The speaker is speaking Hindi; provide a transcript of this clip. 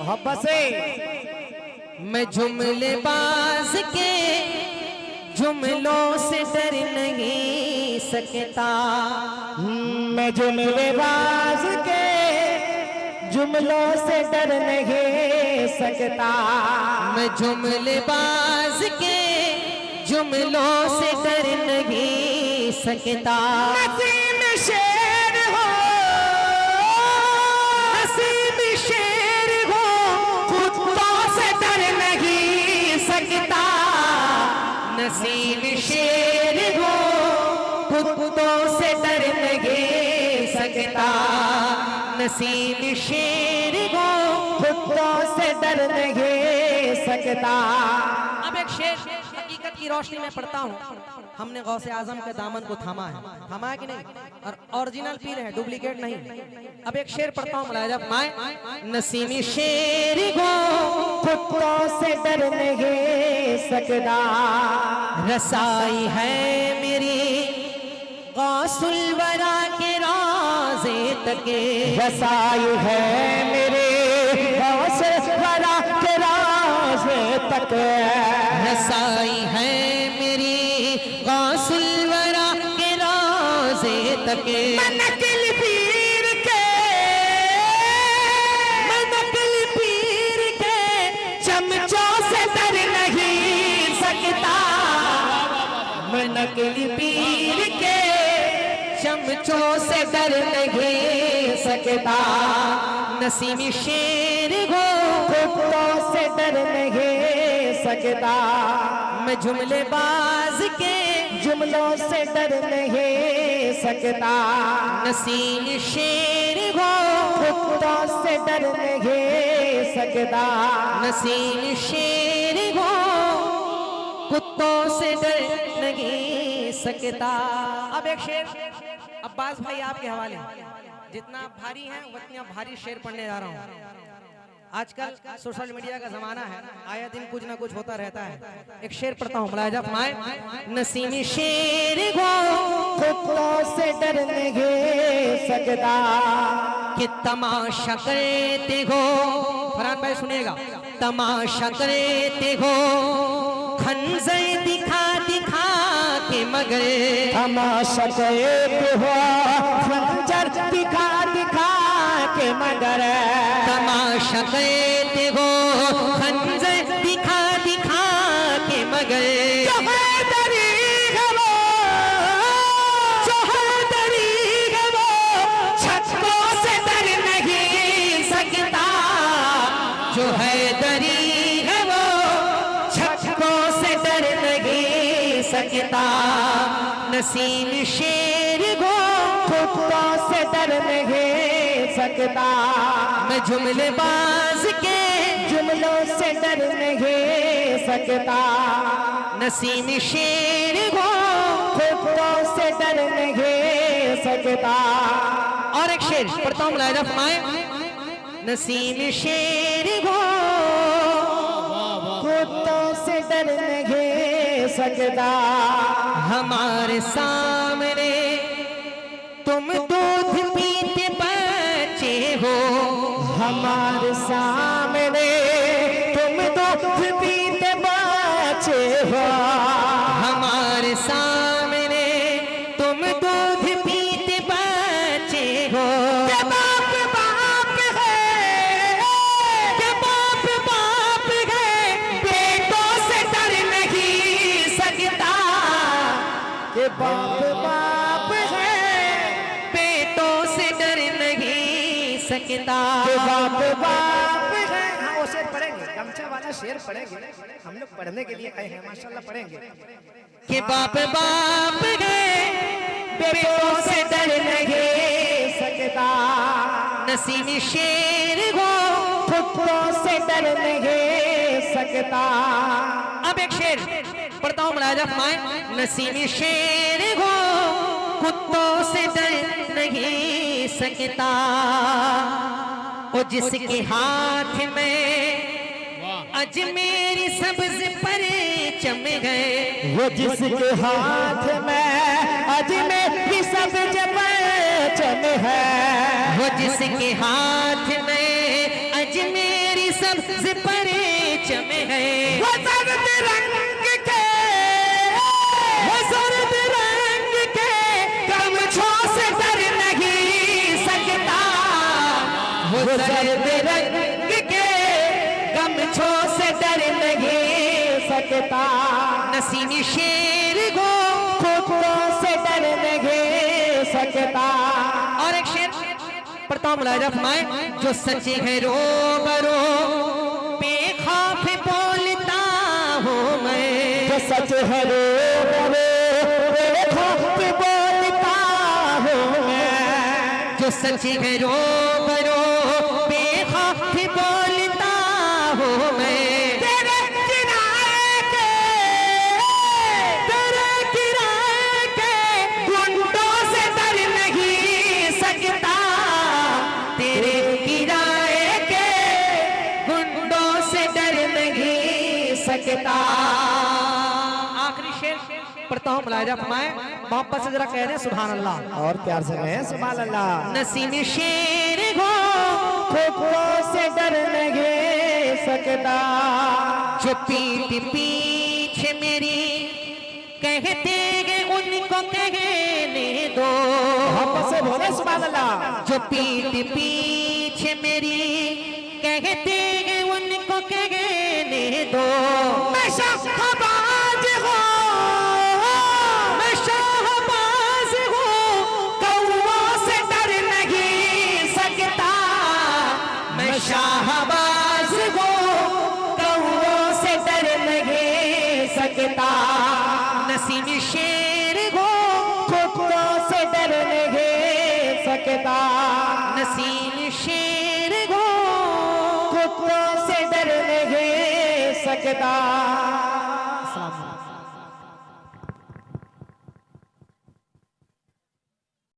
मोहब्बत से मैं जुमले बाज के जुमलों से डर नहीं सकता। मैं जुमले बाज के जुमलों से डर नहीं सकता। मैं जुमले बाज के जुमलों से डर नहीं सकता। नसीम शेर हो, नसीब शेर हो, कुत्तों से डर नहीं सकता। नसीब शेर हो, कुत्तों से डर नहीं सकता। नसीब शेर हो, कुत्तों से डर नहीं सकता। अब एक शेर हकीकत की रोशनी में पढ़ता हूँ। हमने गौसे आजम के दामन को थामा है कि नहीं, और ओरिजिनल पीर है, डुप्लीकेट नहीं। अब एक शेर पढ़ता हूँ मुलाहिजा फरमाए। नसीमी शेर हो, कुत्तों से डर नहीं सकता। रसाई है मेरी गौसुल वरा के राज़े तके। रसाई है मेरे गौसुल वरा के राज़े तक। रसाई है मेरी गौसुल वरा के राज़े तके। मनकिल पीर के, मनकिल पीर के चमचों से डर नहीं सकता। मनकिल पीर के चमचों से डर नहीं सकता। नसीमी शेर हो, कुत्तों से डर नहीं सकता। मैं जुमले बाज के जुमलों से डर नहीं सकता। नसीम शेर हो, कुत्तों से डर नहीं सकता। नसीम शेर हो, कुत्तों से डर नहीं सकता। अब एक शेर अब्बास भाई आपके हवाले। जितना भारी है उतना भारी शेर पढ़ने जा रहा हूँ। आजकल सोशल मीडिया का जमाना है, आया दिन कुछ ना कुछ होता रहता है। एक शेर पढ़ता हूँ मुलाहिजा फरमाए। नसीमी शेर हो, कुत्तों से डर नहीं सकता। कि तमाशा करते हो, फरहान भाई सुनिएगा, तमाशा करते हो खंजर दिखा दिखा के मगर। तमाशा करते हो खंजर दिखा दिखा के मगर। तमाशा करते हो खंजर दिखा दिखा के मगर। चौहदरी है वो, चौहदरी है वो, छक्कों से डर नहीं सकता। जो है दरी है वो छक्कों से डर नहीं सकता। नसीम शेर हो, कुत्तों से डर नहीं सकता। मैं जुमले बाज के जुमलों से डर नहीं सकता। नसीम शेर हो, कुत्तों से डर नहीं सकता। और एक शेर पढ़ता हूँ मुलाहिजा फरमाए। नसीम शेर हो, कुत्तों से डर नहीं सकता। हमारे सामने तुम दूध पीते बच्चे हो। हमारे सामने तुम दूध पीते बच्चे हो। हमारे सामने तुम दूध पीते बच्चे हो। के बाप बाप है, के बाप बाप है, बेटों से डर नहीं सकता। के बाप बाप है, पेटों से डर नहीं सकता। के बाप बाप है। हाँ वो शेर पढ़ेंगे, गमछा वाला शेर पढ़ेंगे, हम लोग पढ़ने के लिए आए हैं, माशाल्लाह पढ़ेंगे। के बाप बाप है, बेटों से डर नहीं सकता। नसीमी शेर हो, कुत्तों से डर नहीं सकता। अब एक शेर पढ़ता हूँ मुलाहिजा फरमाए। नसीमी शेर हो, कुत्तों से डर नहीं सकता। वो जिसके हाथ में अजमेरी सब्ज परचम है। वो जिसके हाथ में अजमेरी सब्ज परचम है। वो जिसके हाथ में अजमेरी सब्ज परिचम है, वो सर्द रंग के, वो सर्द रंग के गमछों से डर नहीं सकता, वो सर्द रंग के गमछों से डर नहीं सकता। नसीम शेर को कुत्तों से डर नहीं सकता। और एक शेर पढ़ता हूं, मुलाहिजा फरमाए। जो सच है रो बरो बेखौफ बोलता हूँ मैं, जो सच है रो बेखौफ बोलता हूँ मैं, जो सच है रो बरो बेखौफ बोलता हूँ मैं। तेरे किनारे के, तेरे किराए के गुंडों से डर नहीं सकता। तेरे किराए के गुंडों से डर नहीं सकता। आखिरी शेर पढ़ता हूँ, मुलाहिजा फरमाए। मोहब्बत से जरा कह रहे सुभान अल्लाह। और प्यार से कहें सुभान अल्लाह। नसीम शेर हो कुत्तों से डर नहीं सकता। जो पीठ पीछे मेरी कहते हैं उनको कहने दो, मोहब्बत से बोले सुभान अल्लाह। जो पीठ पीछे मेरी कहते हैं उनको कहने दो। मैं शाहबाज हूँ, मैं शाहबाज हूँ कौओं से डर नहीं सकता। मैं शाहबाज हूँ कौओं से डर नहीं सकता। नसीम शेर हो कुत्तों से डर नहीं सकता। नसीम शेर हो कुत्तों से डर नहीं सकता।